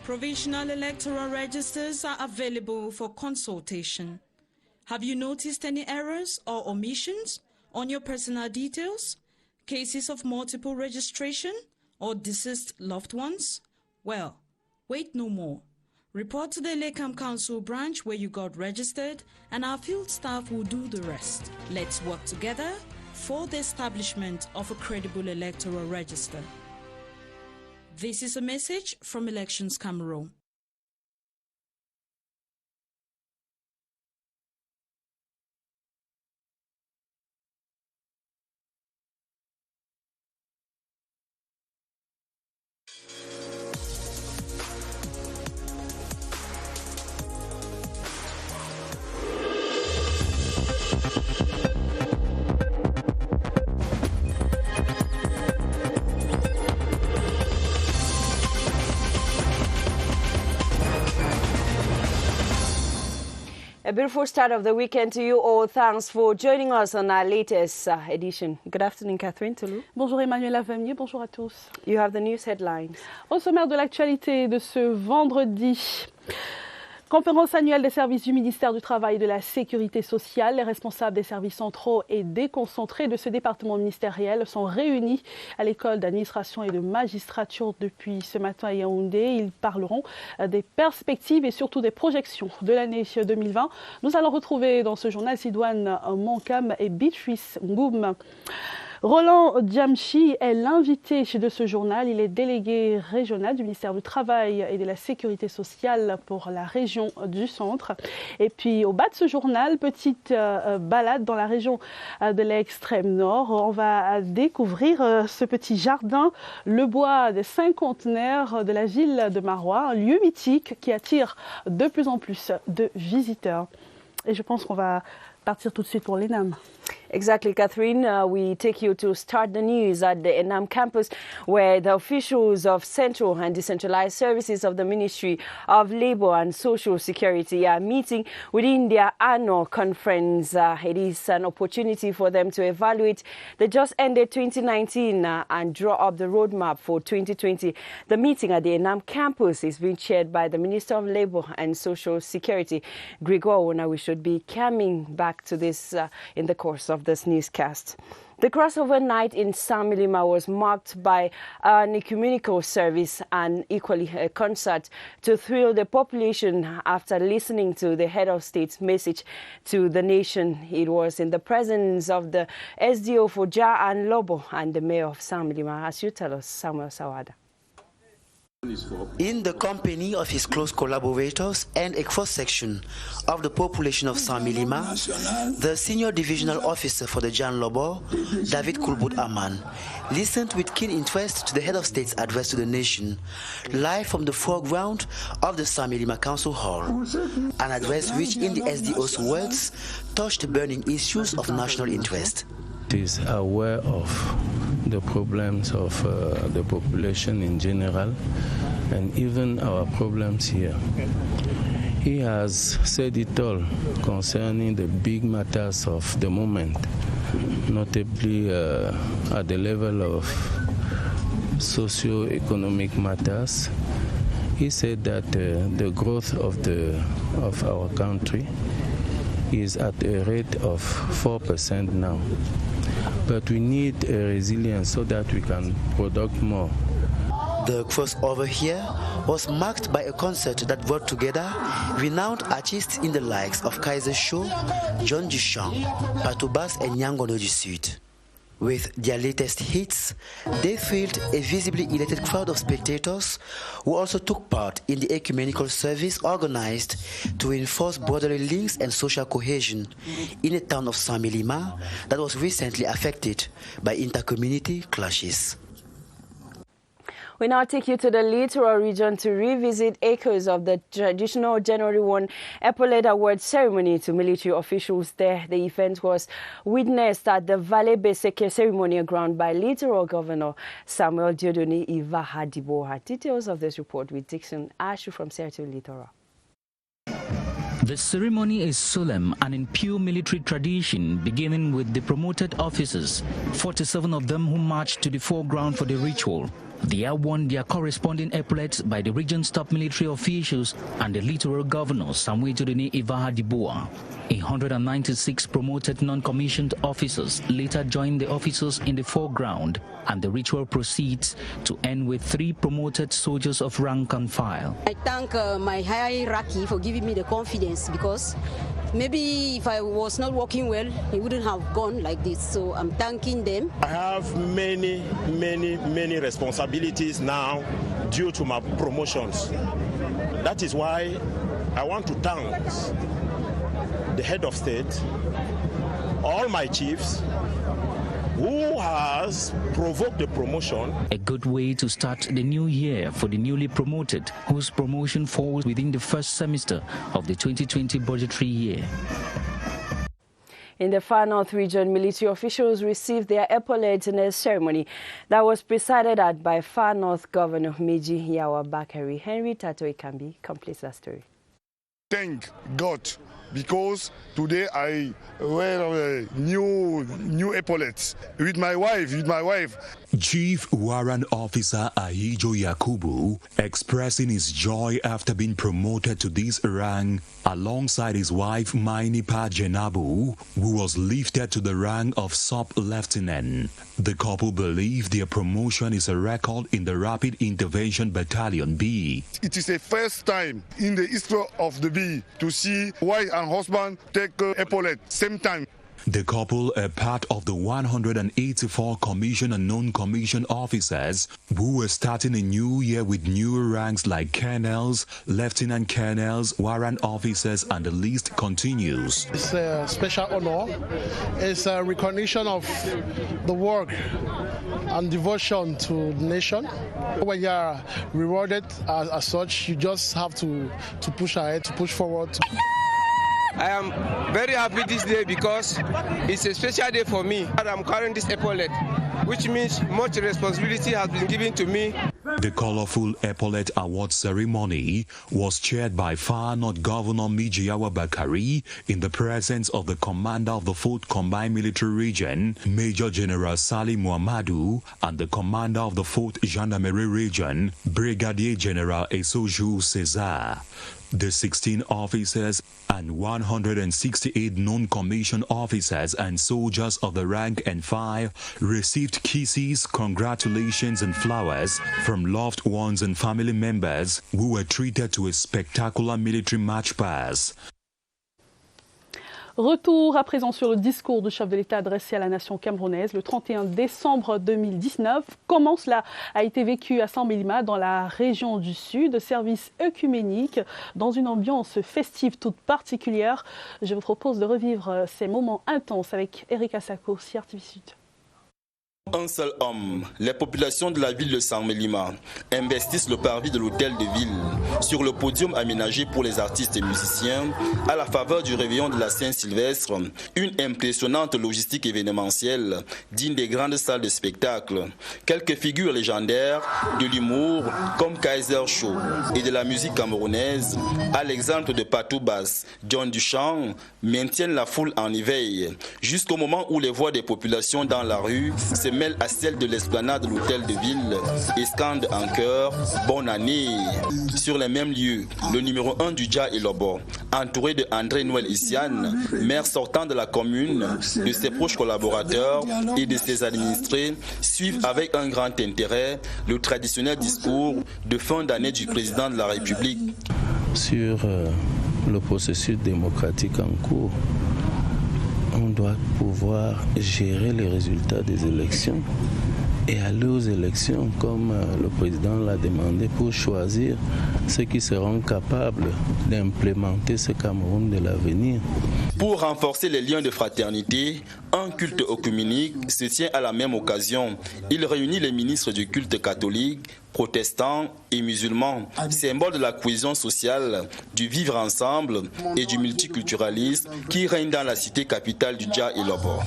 Provisional electoral registers are available for consultation. Have you noticed any errors or omissions on your personal details? Cases of multiple registration or deceased loved ones? Well, wait no more. Report to the Lekam Council branch where you got registered and our field staff will do the rest. Let's work together for the establishment of a credible electoral register. This is a message from Elections Cameroon. A beautiful start of the weekend to you all. Thanks for joining us on our latest edition. Good afternoon, Catherine Toulou. Bonjour Emmanuel Avamier, bonjour à tous. You have the news headlines. Au sommaire de l'actualité de ce vendredi, conférence annuelle des services du ministère du Travail et de la Sécurité sociale. Les responsables des services centraux et déconcentrés de ce département ministériel sont réunis à l'école d'administration et de magistrature depuis ce matin à Yaoundé. Ils parleront des perspectives et surtout des projections de l'année 2020. Nous allons retrouver dans ce journal Sidoine Monkam et Beatrice Ngoum. Roland Djamchi est l'invité de ce journal. Il est délégué régional du ministère du Travail et de la Sécurité sociale pour la région du Centre. Et puis au bas de ce journal, petite balade dans la région de l'extrême nord. On va découvrir ce petit jardin, le bois des cinquantenaires de la ville de Marois, un lieu mythique qui attire de plus en plus de visiteurs. Et je pense qu'on va partir tout de suite pour l'ENAM. Exactly, Catherine. We take you to start the news at the ENAM campus, where the officials of central and decentralized services of the Ministry of Labour and Social Security are meeting within their annual conference. It is an opportunity for them to evaluate the just ended 2019 and draw up the roadmap for 2020. The meeting at the ENAM campus is being chaired by the Minister of Labour and Social Security, Gregor Ona. We should be coming back to this in the course of this newscast. The crossover night in Samilima was marked by an ecumenical service and equally a concert to thrill the population after listening to the head of state's message to the nation. It was in the presence of the SDO for Ja and Lobo and the mayor of Samilima. As you tell us, Samuel Sawada. In the company of his close collaborators and a cross-section of the population of Samilima, the senior divisional officer for the Jan Lobo, David Kulbut Aman, listened with keen interest to the head of state's address to the nation, live from the foreground of the Samilima Council Hall, an address which, in the SDO's words, touched burning issues of national interest. He is aware of the problems of the population in general and even our problems here. He has said it all concerning the big matters of the moment, notably at the level of socio-economic matters. He said that the growth of our country is at a rate of 4% now. But we need a resilience so that we can produce more. The crossover here was marked by a concert that brought together renowned artists in the likes of Kaiser Show, John Duchamp, Patou Bass and Nyangono du Sud. With their latest hits, they thrilled a visibly elated crowd of spectators who also took part in the ecumenical service organized to reinforce brotherly links and social cohesion in a town of Samilima that was recently affected by inter-community clashes. We now take you to the littoral region to revisit echoes of the traditional January 1 Epaulet Award ceremony to military officials there. The event was witnessed at the Valley Beseke ceremonial ground by Littoral Governor Samuel Diodoni Ivahadiboha. Details of this report with Dixon Ashu from Sertu Littoral. The ceremony is solemn and in pure military tradition, beginning with the promoted officers, 47 of them who marched to the foreground for the ritual. They are won their corresponding epaulets by the region's top military officials and the littoral governor, Samuel Jodene Ivaha Diboa. 196 promoted non-commissioned officers later joined the officers in the foreground, and the ritual proceeds to end with 3 promoted soldiers of rank and file. I thank my hierarchy for giving me the confidence, because maybe if I was not working well, it wouldn't have gone like this. So I'm thanking them. I have many responsibilities now due to my promotions. That is why I want to thank the head of state, all my chiefs, who has provoked the promotion. A good way to start the new year for the newly promoted, whose promotion falls within the first semester of the 2020 budgetary year. In the Far North region, military officials received their epaulets in a ceremony that was presided at by Far North Governor Meji Yawa Bakari. Henry Tato Ikambi completes that story. Thank God, because today I wear new epaulets with my wife. Chief Warrant Officer Ahijo Yakubu expressing his joy after being promoted to this rank alongside his wife Mainipa Jenabu, who was lifted to the rank of sub-lieutenant. The couple believe their promotion is a record in the Rapid Intervention Battalion B. It is the first time in the history of the B to see wife and husband take epaulet same time. The couple are part of the 184 commissioned and non-commissioned officers who were starting a new year with new ranks like colonels, lieutenant colonels, warrant officers, and the list continues. It's a special honor. It's a recognition of the work and devotion to the nation. When you are rewarded as such, you just have to push ahead, to push forward. I am very happy this day because it's a special day for me. I'm carrying this epaulet, which means much responsibility has been given to me. The colorful epaulet award ceremony was chaired by Far North Governor Meji Yawa Bakari in the presence of the commander of the 4th Combined Military Region, Major General Salim Muhammadu, and the commander of the 4th Gendarmerie Region, Brigadier General Esoju Cesar. The 16 officers and 168 non-commissioned officers and soldiers of the rank and file received kisses, congratulations and flowers from loved ones and family members who were treated to a spectacular military march past. Retour à présent sur le discours du chef de l'État adressé à la nation camerounaise le 31 décembre 2019. Comment cela a été vécu à Saint-Mélima dans la région du Sud, service œcuménique, dans une ambiance festive toute particulière. Je vous propose de revivre ces moments intenses avec Eric Assako, CRTV Sud. Un seul homme, les populations de la ville de Saint-Mélima investissent le parvis de l'hôtel de ville sur le podium aménagé pour les artistes et musiciens à la faveur du réveillon de la Saint-Sylvestre, une impressionnante logistique événementielle digne des grandes salles de spectacle. Quelques figures légendaires de l'humour comme Kaiser Show et de la musique camerounaise, à l'exemple de Patou Bass, John Duchamp, maintiennent la foule en éveil jusqu'au moment où les voix des populations dans la rue se mêlent à celle de l'esplanade de l'hôtel de ville et scandent en chœur « Bonne année ». Sur les mêmes lieux, le numéro 1 du Dja et Lobo, entouré de André Noël Issiane, maire sortant de la commune, de ses proches collaborateurs et de ses administrés, suivent avec un grand intérêt le traditionnel discours de fin d'année du président de la République. Sur le processus démocratique en cours, on doit pouvoir gérer les résultats des élections et aller aux élections comme le président l'a demandé pour choisir ceux qui seront capables d'implémenter ce Cameroun de l'avenir. Pour renforcer les liens de fraternité, un culte œcuménique se tient à la même occasion. Il réunit les ministres du culte catholique, protestants et musulmans, symbole de la cohésion sociale, du vivre ensemble et du multiculturalisme qui règne dans la cité capitale du Dja et Lobo.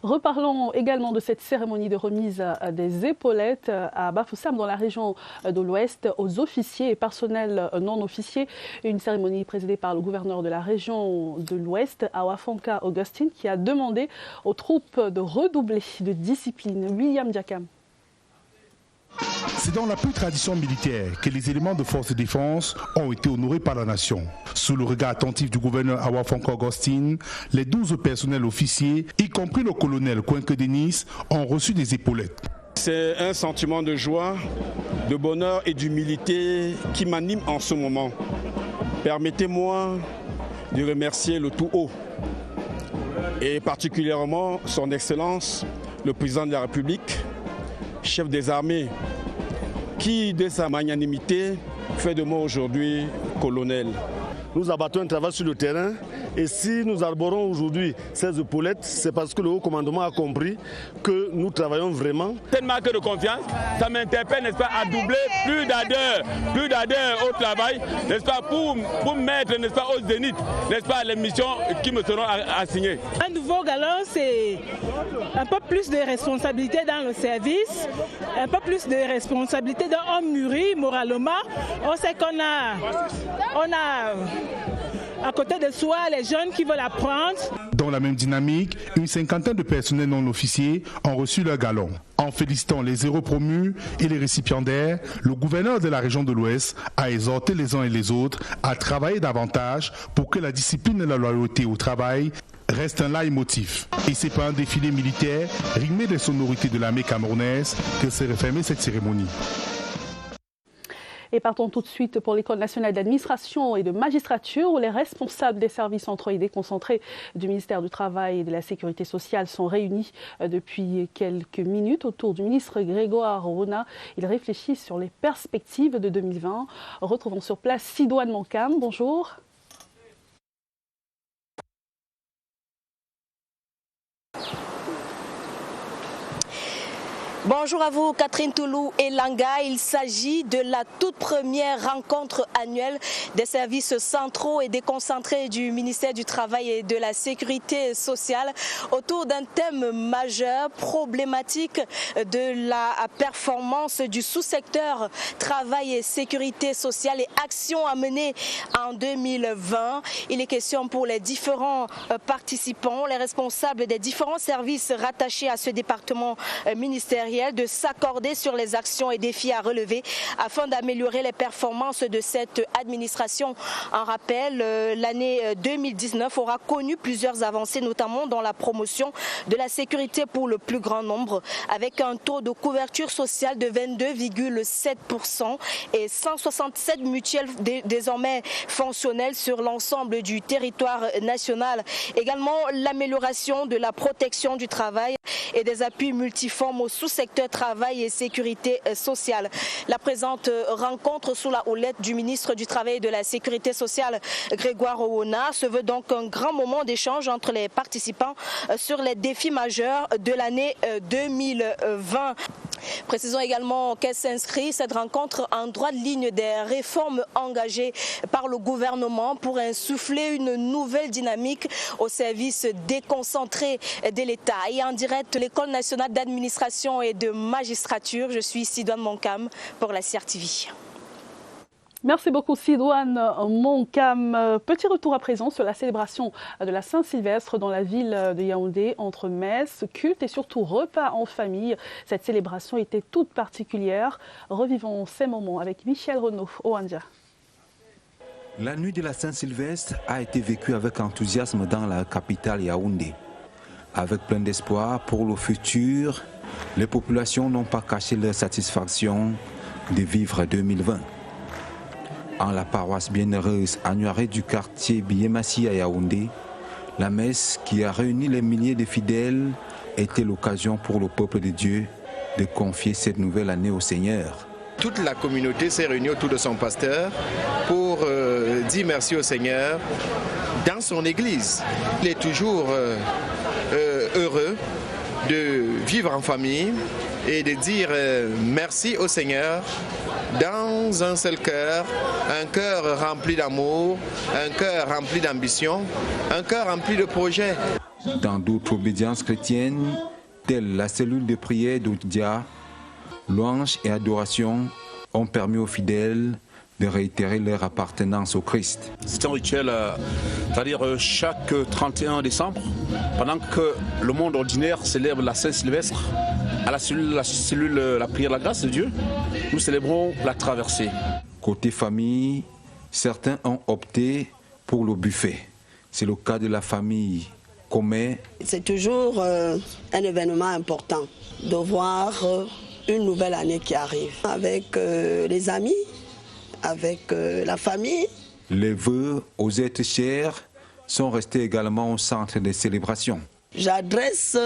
Reparlons également de cette cérémonie de remise des épaulettes à Bafoussam dans la région de l'Ouest aux officiers et personnels non officiers. Une cérémonie présidée par le gouverneur de la région de l'Ouest, Awafonka Augustine, qui a demandé aux troupes de redoubler de discipline. William Diakam. C'est dans la pure tradition militaire que les éléments de force de défense ont été honorés par la nation. Sous le regard attentif du gouverneur Awafonko Augustine, les 12 personnels officiers, y compris le colonel Kwenke Denis, ont reçu des épaulettes. C'est un sentiment de joie, de bonheur et d'humilité qui m'anime en ce moment. Permettez-moi de remercier le Tout-Haut et particulièrement son Excellence, le Président de la République, chef des armées, qui, de sa magnanimité, fait de moi aujourd'hui colonel. Nous abattons un travail sur le terrain et si nous arborons aujourd'hui ces épaulettes, c'est parce que le haut commandement a compris que nous travaillons vraiment. Cette marque de confiance, ça m'interpelle, n'est-ce pas, à doubler plus d'adhérents au travail, n'est-ce pas, pour mettre, n'est-ce pas, au zénith, n'est-ce pas, les missions qui me seront assignées. Un nouveau galon, c'est un peu plus de responsabilité dans le service, un peu plus de responsabilité dans un mûri moralement. On sait qu'on a à côté de soi les jeunes qui veulent apprendre. Dans la même dynamique, une cinquantaine de personnels non officiers ont reçu leur galon. En félicitant les héros promus et les récipiendaires, le gouverneur de la région de l'Ouest a exhorté les uns et les autres à travailler davantage pour que la discipline et la loyauté au travail restent un leitmotiv. Et c'est par un défilé militaire rythmé des sonorités de l'armée camerounaise que s'est refermée cette cérémonie. Et partons tout de suite pour l'École nationale d'administration et de magistrature où les responsables des services centraux et déconcentrés du ministère du Travail et de la Sécurité sociale sont réunis depuis quelques minutes autour du ministre Grégoire Owona. Ils réfléchissent sur les perspectives de 2020. Retrouvons sur place Sidoine Monkam. Bonjour. Bonjour à vous Catherine Toulou et Langa. Il s'agit de la toute première rencontre annuelle des services centraux et déconcentrés du ministère du Travail et de la Sécurité sociale autour d'un thème majeur, problématique de la performance du sous-secteur travail et sécurité sociale et actions à mener en 2020. Il est question pour les différents participants, les responsables des différents services rattachés à ce département ministériel de s'accorder sur les actions et défis à relever afin d'améliorer les performances de cette administration. En rappel, l'année 2019 aura connu plusieurs avancées, notamment dans la promotion de la sécurité pour le plus grand nombre, avec un taux de couverture sociale de 22,7% et 167 mutuelles désormais fonctionnelles sur l'ensemble du territoire national. Également, l'amélioration de la protection du travail et des appuis multiformes au sous-secteur travail et sécurité sociale. La présente rencontre sous la houlette du ministre du Travail et de la Sécurité sociale, Grégoire Owona, se veut donc un grand moment d'échange entre les participants sur les défis majeurs de l'année 2020. Précisons également qu'elle s'inscrit, cette rencontre, en droite ligne des réformes engagées par le gouvernement pour insuffler une nouvelle dynamique au service déconcentré de l'État. Et en direct, l'École nationale d'administration et de magistrature, je suis Sidoine Monkam pour la CRTV. Merci beaucoup Sidoine Monkam. Petit retour à présent sur la célébration de la Saint-Sylvestre dans la ville de Yaoundé, entre messe, culte et surtout repas en famille. Cette célébration était toute particulière. Revivons ces moments avec Michel Renaud au Andia. La nuit de la Saint-Sylvestre a été vécue avec enthousiasme dans la capitale Yaoundé. Avec plein d'espoir pour le futur, les populations n'ont pas caché leur satisfaction de vivre 2020. En la paroisse bienheureuse Anuaré du quartier Biémassi à Yaoundé, la messe qui a réuni les milliers de fidèles était l'occasion pour le peuple de Dieu de confier cette nouvelle année au Seigneur. Toute la communauté s'est réunie autour de son pasteur pour dire merci au Seigneur dans son église. Il est toujours heureux de vivre en famille et de dire merci au Seigneur dans un seul cœur, un cœur rempli d'amour, un cœur rempli d'ambition, un cœur rempli de projets. Dans d'autres obédiences chrétiennes, telles la cellule de prière d'Oudia, louange et adoration ont permis aux fidèles de réitérer leur appartenance au Christ. C'est un rituel, c'est-à-dire chaque 31 décembre, pendant que le monde ordinaire célèbre la Saint-Sylvestre, à la cellule la prière de la grâce de Dieu, nous célébrons la traversée. Côté famille, certains ont opté pour le buffet. C'est le cas de la famille Comé. C'est toujours un événement important de voir une nouvelle année qui arrive avec les amis, avec la famille. Les vœux aux êtres chers sont restés également au centre des célébrations. J'adresse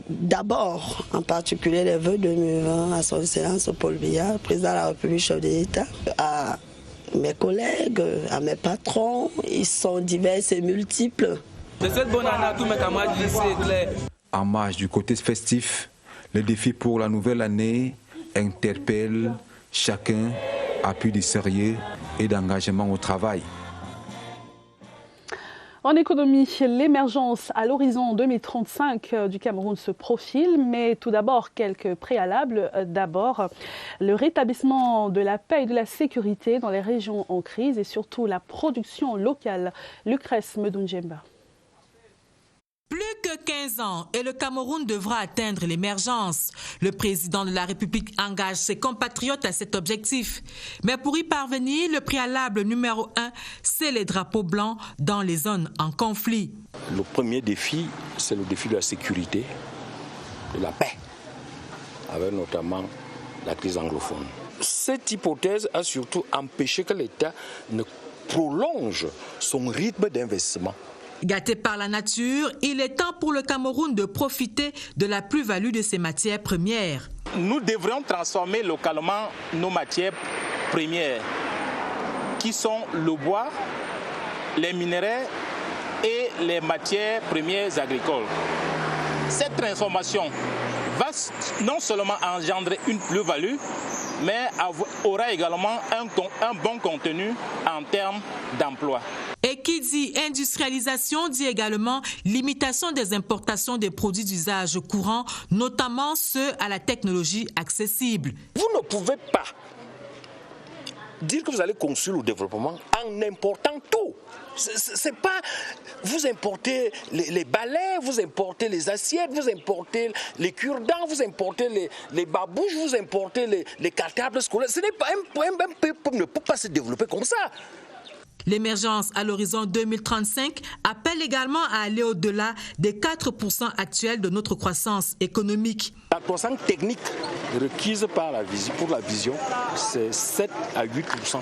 d'abord en particulier les vœux de à son Excellence Paul Biya, président de la République, chef de l'État, à mes collègues, à mes patrons. Ils sont divers et multiples. De cette bonne année à tous mes camarades du lycée Claire. En marge du côté festif, les défis pour la nouvelle année interpellent chacun à plus de sérieux et d'engagement au travail. En économie, l'émergence à l'horizon 2035 du Cameroun se profile, mais tout d'abord quelques préalables. D'abord, le rétablissement de la paix et de la sécurité dans les régions en crise et surtout la production locale. Lucrèce Medunjemba. Plus que 15 ans et le Cameroun devra atteindre l'émergence. Le président de la République engage ses compatriotes à cet objectif. Mais pour y parvenir, le préalable numéro 1, c'est les drapeaux blancs dans les zones en conflit. Le premier défi, c'est le défi de la sécurité, de la paix, avec notamment la crise anglophone. Cette hypothèse a surtout empêché que l'État ne prolonge son rythme d'investissement. Gâté par la nature, il est temps pour le Cameroun de profiter de la plus-value de ses matières premières. Nous devrions transformer localement nos matières premières, qui sont le bois, les minéraux et les matières premières agricoles. Cette transformation va non seulement engendrer une plus-value, mais aura également un bon contenu en termes d'emploi. Et qui dit industrialisation dit également limitation des importations des produits d'usage courant, notamment ceux à la technologie accessible. Vous ne pouvez pas dire que vous allez construire le développement en important tout. C'est pas vous importez les balais, vous importez les assiettes, vous importez les cure-dents, vous importez les babouches, vous importez les cartables scolaires. Ce n'est pas un peuple ne peut pas se développer comme ça. L'émergence à l'horizon 2035 appelle également à aller au-delà des 4% actuels de notre croissance économique. La croissance technique requise pour la vision, c'est 7 à 8%.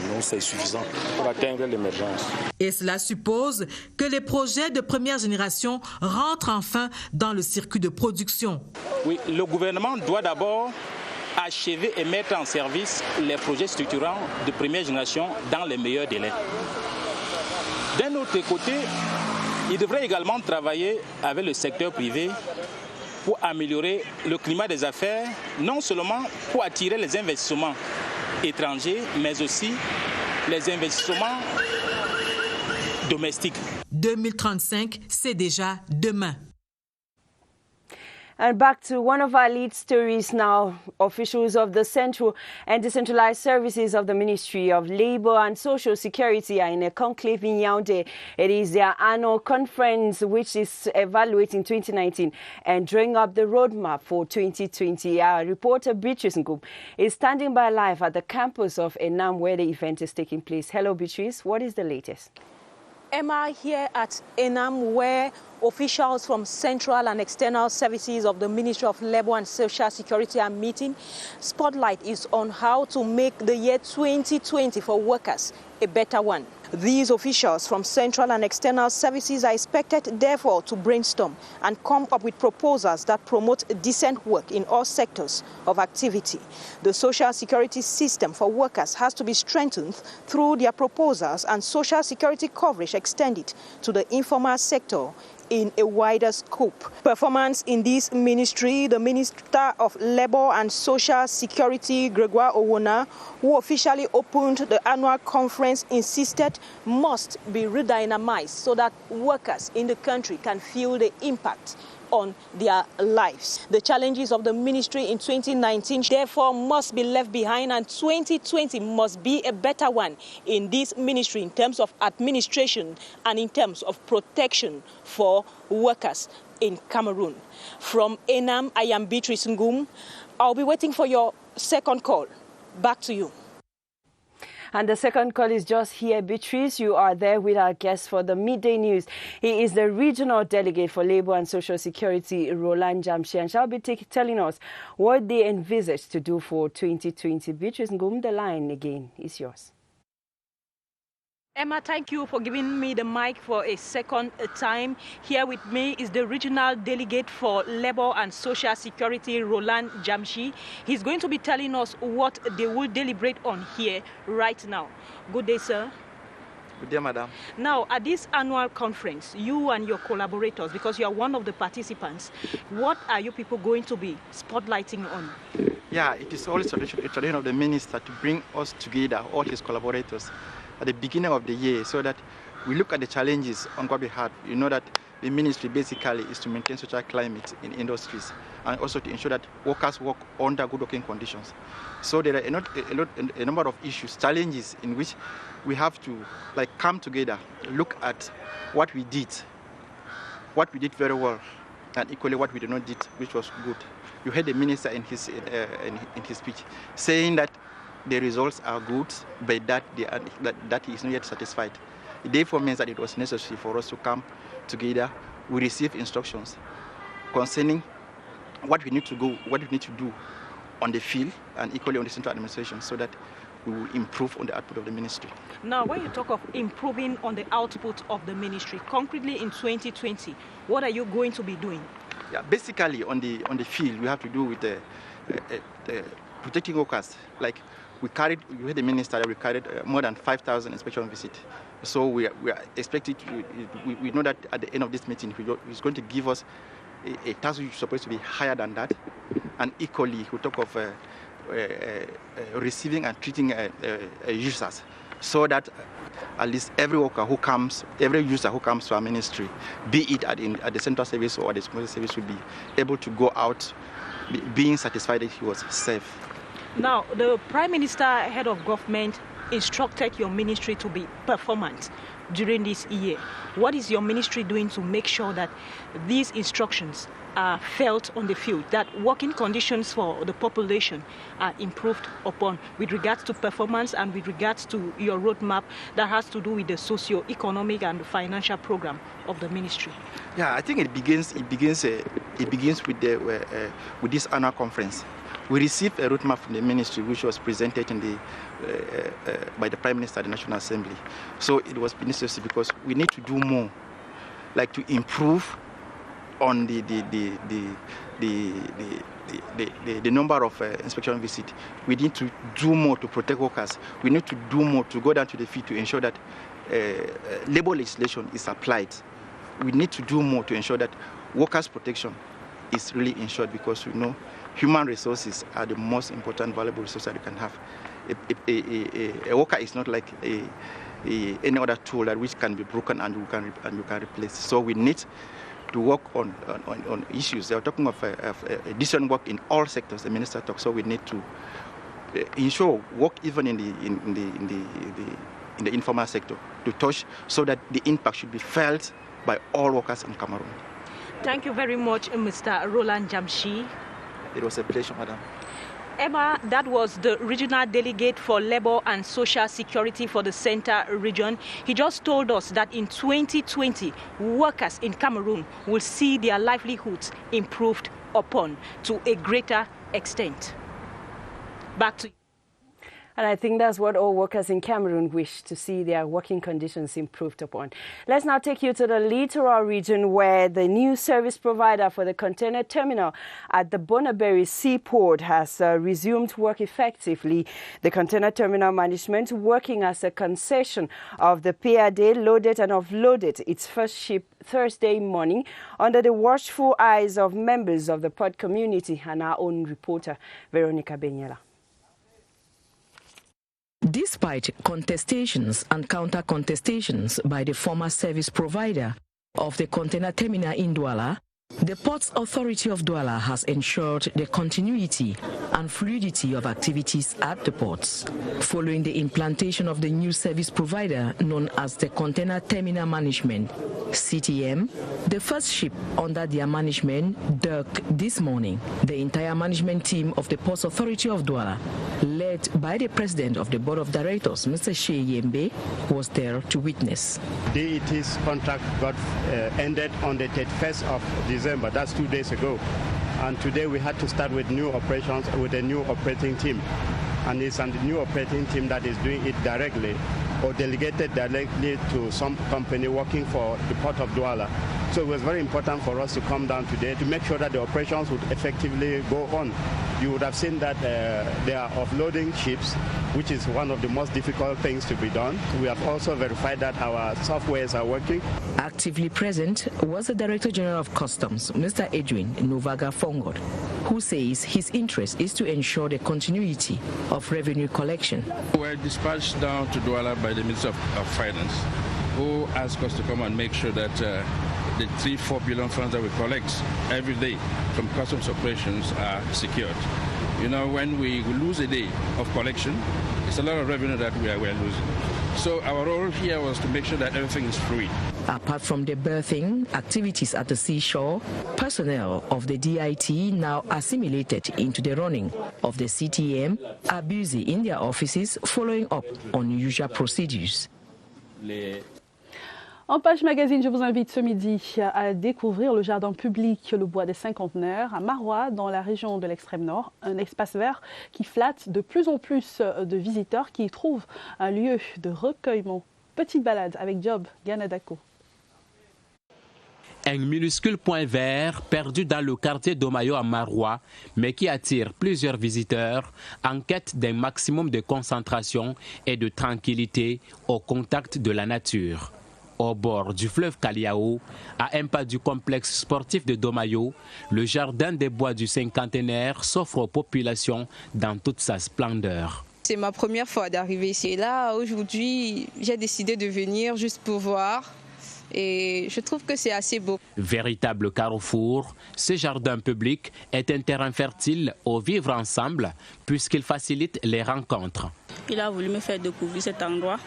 Non, c'est suffisant pour atteindre l'émergence. Et cela suppose que les projets de première génération rentrent enfin dans le circuit de production. Oui, le gouvernement doit d'abord achever et mettre en service les projets structurants de première génération dans les meilleurs délais. D'un autre côté, il devrait également travailler avec le secteur privé pour améliorer le climat des affaires, non seulement pour attirer les investissements étrangers, mais aussi les investissements domestiques. 2035, c'est déjà demain. And back to one of our lead stories now. Officials of the Central and Decentralized Services of the Ministry of Labour and Social Security are in a conclave in Yaoundé. It is their annual conference which is evaluating 2019 and drawing up the roadmap for 2020. Our reporter Beatrice Ngum is standing by live at the campus of Enam where the event is taking place. Hello Beatrice, what is the latest? Emma, here at Enam, where officials from central and external services of the Ministry of Labour and Social Security are meeting, spotlight is on how to make the year 2020 for workers a better one. These officials from central and external services are expected, therefore, to brainstorm and come up with proposals that promote decent work in all sectors of activity. The social security system for workers has to be strengthened through their proposals and social security coverage extended to the informal sector in a wider scope. Performance in this ministry, the Minister of Labour and Social Security, Gregoire Owona, who officially opened the annual conference, insisted must be redynamized so that workers in the country can feel the impact on their lives. The challenges of the ministry in 2019 therefore must be left behind, and 2020 must be a better one in this ministry in terms of administration and in terms of protection for workers in Cameroon. From Enam, I am Beatrice Ngum. I'll be waiting for your second call. Back to you. And the second call is just here. Beatrice, you are there with our guest for the midday news. He is the regional delegate for Labour and Social Security, Roland Jamshi, and shall be telling us what they envisage to do for 2020. Beatrice Ngum, the line again is yours. Emma, thank you for giving me the mic for a second time. Here with me is the regional delegate for Labour and Social Security, Roland Jamshi. He's going to be telling us what they will deliberate on here right now. Good day, sir. Good day, madam. Now, at this annual conference, you and your collaborators, because you are one of the participants, what are you people going to be spotlighting on? Yeah, it is always a tradition of the minister to bring us together, all his collaborators, at the beginning of the year, so that we look at the challenges on what we had. You know that the ministry basically is to maintain social climate in industries and also to ensure that workers work under good working conditions. So there are a number of issues, challenges in which we have to come together, look at what we did very well, and equally what we did not did, which was good. You heard the minister in his speech saying that the results are good, but that he is not yet satisfied. It therefore means that it was necessary for us to come together. We receive instructions concerning what we need to do on the field and equally on the central administration, so that we will improve on the output of the ministry. Now, when you talk of improving on the output of the ministry, concretely in 2020, what are you going to be doing? Yeah, basically on the field, we have to do with the protecting workers. Like you heard the minister that we carried more than 5,000 inspection visits. So we are expected we know that at the end of this meeting, he's going to give us a task which is supposed to be higher than that. And equally, we talk of receiving and treating users, so that at least every user who comes to our ministry, be it at the central service or at the community service, will be able to go out being satisfied that he was safe. Now, the Prime Minister, head of government, instructed your ministry to be performant during this year. What is your ministry doing to make sure that these instructions are felt on the field, that working conditions for the population are improved upon with regards to performance and with regards to your roadmap that has to do with the socio-economic and financial program of the ministry? Yeah, I think it begins with this annual conference. We received a roadmap from the ministry, which was presented by the Prime Minister at the National Assembly. So it was necessary because we need to do more, like to improve on the number of inspection visits. We need to do more to protect workers. We need to do more to go down to the field to ensure that labor legislation is applied. We need to do more to ensure that workers' protection is really ensured, because we know human resources are the most important, valuable resource that you can have. A worker is not like any other tool that which can be broken and you can replace. So we need to work on issues. They are talking of decent work in all sectors. The minister talks. So we need to ensure work even in the informal sector to touch, so that the impact should be felt by all workers in Cameroon. Thank you very much, Mr. Roland Jamshi. It was a pleasure, madam. Emma, that was the regional delegate for Labour and Social Security for the Central Region. He just told us that in 2020, workers in Cameroon will see their livelihoods improved upon to a greater extent. Back to you. And I think that's what all workers in Cameroon wish, to see their working conditions improved upon. Let's now take you to the littoral region, where the new service provider for the container terminal at the Bonneberry Seaport has resumed work effectively. The container terminal management, working as a concession of the PAD, loaded and offloaded its first ship Thursday morning under the watchful eyes of members of the port community and our own reporter, Veronica Benyela. Despite contestations and counter-contestations by the former service provider of the container terminal in Douala, The Ports Authority of Douala has ensured the continuity and fluidity of activities at the ports. Following the implantation of the new service provider known as the Container Terminal Management, CTM, the first ship under their management docked this morning. The entire management team of the Ports Authority of Douala, led by the President of the Board of Directors, Mr. Shea Yembe, was there to witness. The DET's contract got ended on the 31st of December, that's 2 days ago. And today we had to start with new operations with a new operating team. And it's a new operating team that is doing it directly or delegated directly to some company working for the Port of Douala. So it was very important for us to come down today to make sure that the operations would effectively go on. You would have seen that they are offloading ships, which is one of the most difficult things to be done. We have also verified that our softwares are working. Actively present was the Director General of Customs, Mr. Edwin Novaga Fongod, who says his interest is to ensure the continuity of revenue collection. We were dispatched down to Douala by the Minister of Finance, who asked us to come and make sure that the 3-4 billion funds that we collect every day from customs operations are secured. You know, when we lose a day of collection, it's a lot of revenue that we are losing. So our role here was to make sure that everything is free. Apart from the berthing activities at the seashore, personnel of the DIT now assimilated into the running of the CTM are busy in their offices following up on usual procedures. En page magazine, je vous invite ce midi à découvrir le jardin public Le Bois des Cinquantenaires à Maroua, dans la région de l'extrême nord. Un espace vert qui flatte de plus en plus de visiteurs qui y trouvent un lieu de recueillement. Petite balade avec Job Ganadako. Un minuscule point vert perdu dans le quartier d'Omayo à Maroua, mais qui attire plusieurs visiteurs en quête d'un maximum de concentration et de tranquillité au contact de la nature. Au bord du fleuve Kaliao, à un pas du complexe sportif de Domayo, le jardin des bois du Cinquantenaire s'offre aux populations dans toute sa splendeur. C'est ma première fois d'arriver ici. Et là, aujourd'hui, j'ai décidé de venir juste pour voir. Et je trouve que c'est assez beau. Véritable carrefour, ce jardin public est un terrain fertile au vivre ensemble puisqu'il facilite les rencontres. Il a voulu me faire découvrir cet endroit.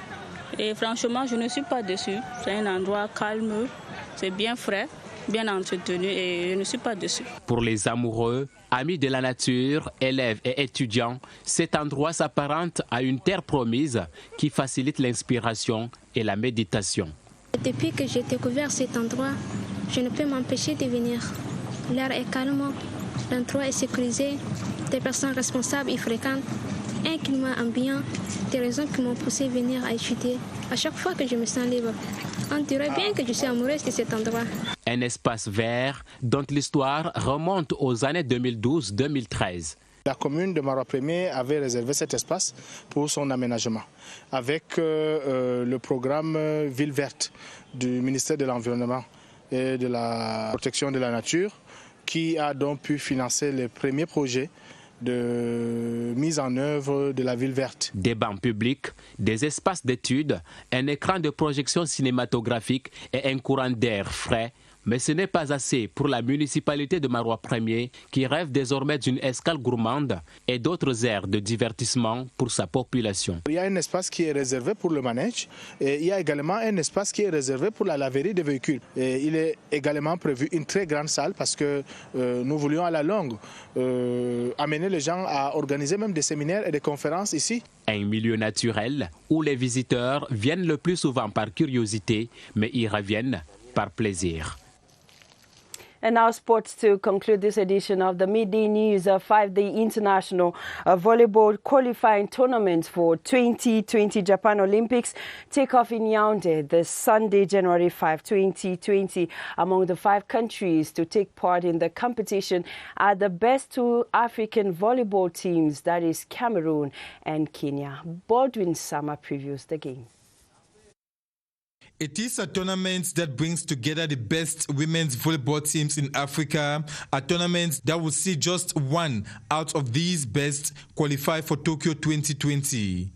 Et franchement, je ne suis pas déçue. C'est un endroit calme, c'est bien frais, bien entretenu et je ne suis pas déçue. Pour les amoureux, amis de la nature, élèves et étudiants, cet endroit s'apparente à une terre promise qui facilite l'inspiration et la méditation. Depuis que j'ai découvert cet endroit, je ne peux m'empêcher de venir. L'air est calme, l'endroit est sécurisé, des personnes responsables y fréquentent. Un climat ambiant, des raisons qui m'ont poussé à venir à étudier. À chaque fois que je me sens libre, on dirait bien que je suis amoureuse de cet endroit. Un espace vert dont l'histoire remonte aux années 2012-2013. La commune de Maroua 1er avait réservé cet espace pour son aménagement avec le programme Ville verte du ministère de l'Environnement et de la protection de la nature qui a donc pu financer les premiers projets de mise en œuvre de la ville verte. Des bancs publics, des espaces d'études, un écran de projection cinématographique et un courant d'air frais. Mais ce n'est pas assez pour la municipalité de Maroua 1er qui rêve désormais d'une escale gourmande et d'autres aires de divertissement pour sa population. Il y a un espace qui est réservé pour le manège et il y a également un espace qui est réservé pour la laverie des véhicules. Et il est également prévu une très grande salle parce que nous voulions à la longue amener les gens à organiser même des séminaires et des conférences ici. Un milieu naturel où les visiteurs viennent le plus souvent par curiosité mais y reviennent par plaisir. And now sports to conclude this edition of the Midday News, a 5-day international volleyball qualifying tournament for 2020 Japan Olympics take off in Yaoundé this Sunday, January 5, 2020. Among the 5 countries to take part in the competition are the best 2 African volleyball teams, that is Cameroon and Kenya. Baldwin Sama previews the game. It is a tournament that brings together the best women's volleyball teams in Africa, a tournament that will see just one out of these best qualify for Tokyo 2020.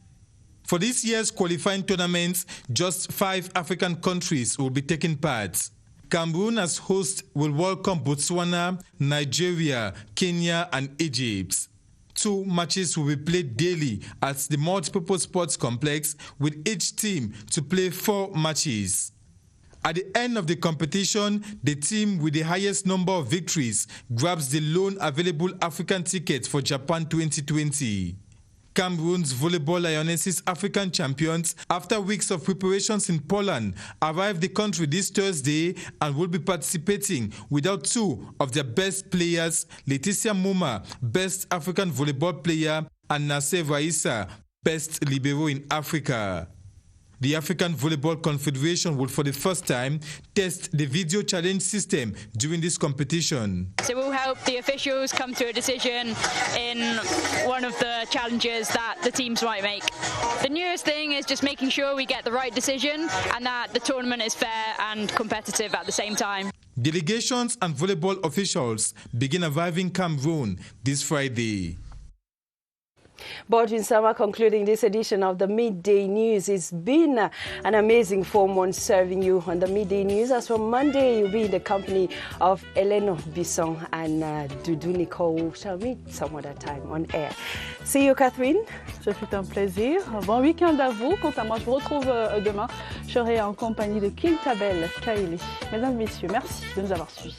For this year's qualifying tournament, just 5 African countries will be taking part. Cameroon as host will welcome Botswana, Nigeria, Kenya and Egypt. 2 matches will be played daily at the multipurpose sports complex, with each team to play 4 matches. At the end of the competition, the team with the highest number of victories grabs the lone available African ticket for Japan 2020. Cameroon's Volleyball Lionesses, African champions, after weeks of preparations in Poland, arrived the country this Thursday and will be participating without 2 of their best players, Leticia Muma, best African volleyball player, and Nasser Raissa, best libero in Africa. The African Volleyball Confederation will for the first time test the video challenge system during this competition. So we'll help the officials come to a decision in one of the challenges that the teams might make. The newest thing is just making sure we get the right decision and that the tournament is fair and competitive at the same time. Delegations and volleyball officials begin arriving in Cameroon this Friday. Baldwin Sama concluding this edition of the Midday News. It's been an amazing 4 months serving you on the Midday News. As from Monday, you'll be in the company of Eleno Bisson and Doudou Nicole. Shall meet some other time on air. See you, Catherine. Ce fut un plaisir. Bon week-end à vous. Quant à moi, je vous retrouve demain. Je serai en compagnie de King Tabel Kaili. Mesdames, Messieurs, merci de nous avoir suivis.